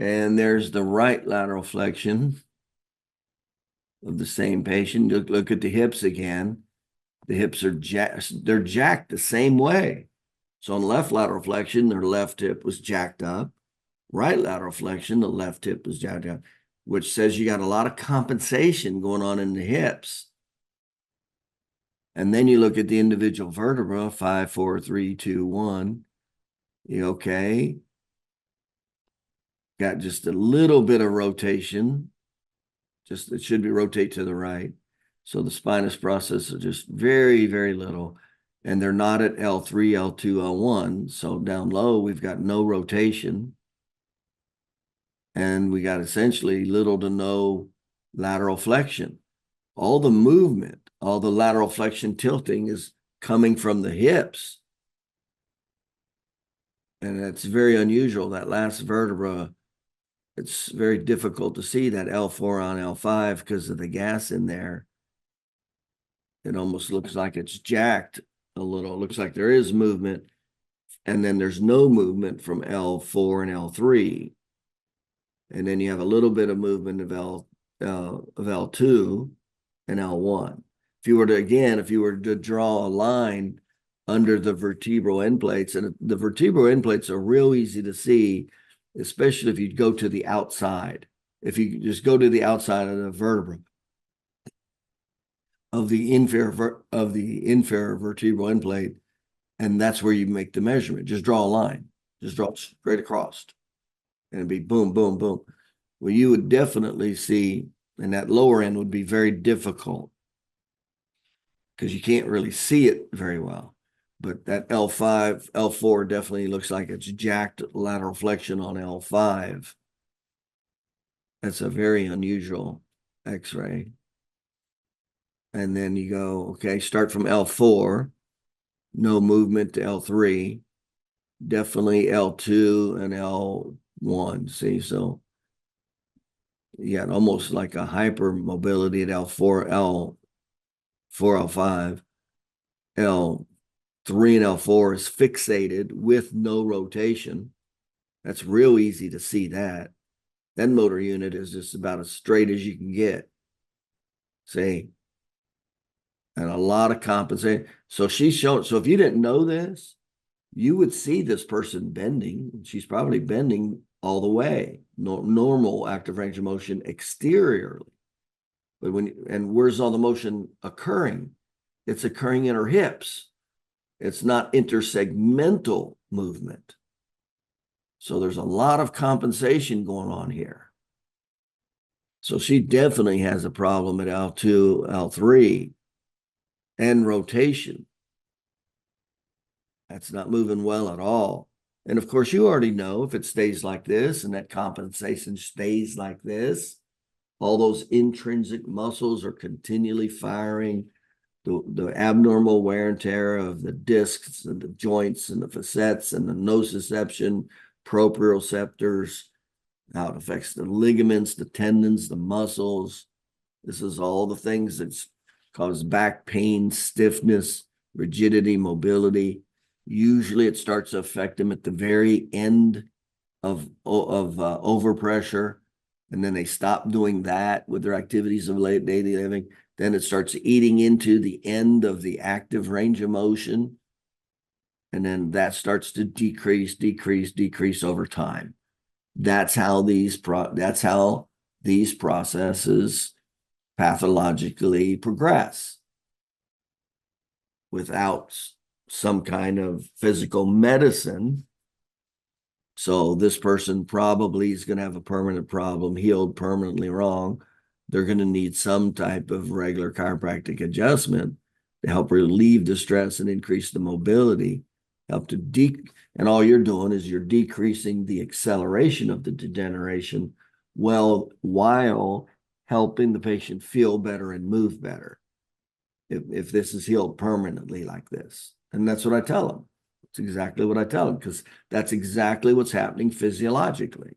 And there's the right lateral flexion of the same patient. Look at the hips again. The hips are they're jacked the same way. So on left lateral flexion, their left hip was jacked up. Right lateral flexion, the left hip was jacked up, which says you got a lot of compensation going on in the hips. And then you look at the individual vertebra, 5, 4, 3, 2, 1. Okay. Got just a little bit of rotation. Just it should be rotate to the right. So the spinous process is just very, very little. And they're not at L3, L2, L1. So down low, we've got no rotation. And we got essentially little to no lateral flexion. All the movement, all the lateral flexion tilting is coming from the hips. And that's very unusual. That last vertebra, it's very difficult to see that L4 on L5 because of the gas in there. It almost looks like it's jacked a little. It looks like there is movement. And then there's no movement from L4 and L3. And then you have a little bit of movement of L2 and L1. If you were to draw a line under the vertebral end plates, and the vertebral end plates are real easy to see, especially if you go to the outside. If you just go to the outside of the vertebra of the inferior vertebral end plate, and that's where you make the measurement. Just draw a line. Just draw it straight across. And it'd be boom, boom, boom. Well, you would definitely see, and that lower end would be very difficult because you can't really see it very well. But that L5, L4 definitely looks like it's jacked lateral flexion on L5. That's a very unusual X-ray. And then you go, okay, start from L4, no movement to L3, definitely L2 and L1. See, so you got almost like a hypermobility at L4, L4, L5. L3 and L4 is fixated with no rotation. That's real easy to see that. That motor unit is just about as straight as you can get. See? And a lot of compensation. So she's shown, so if you didn't know this, you would see this person bending. She's probably bending all the way, normal active range of motion exteriorly. But where's all the motion occurring? It's occurring in her hips. It's not intersegmental movement. So there's a lot of compensation going on here. So she definitely has a problem at L2, L3, and rotation. That's not moving well at all. And of course, you already know if it stays like this and that compensation stays like this, all those intrinsic muscles are continually firing. The abnormal wear and tear of the discs and the joints and the facets and the nociception, proprioceptors, how it affects the ligaments, the tendons, the muscles. This is all the things that cause back pain, stiffness, rigidity, mobility. Usually it starts to affect them at the very end of overpressure, and then they stop doing that with their activities of daily living. Then it starts eating into the end of the active range of motion, and then that starts to decrease over time. That's how these processes pathologically progress without some kind of physical medicine. So this person probably is going to have a permanent problem, healed permanently wrong. They're going to need some type of regular chiropractic adjustment to help relieve the stress and increase the mobility, and all you're doing is you're decreasing the acceleration of the degeneration while helping the patient feel better and move better. If this is healed permanently like this. And that's what I tell them. It's exactly what I tell them, because that's exactly what's happening physiologically.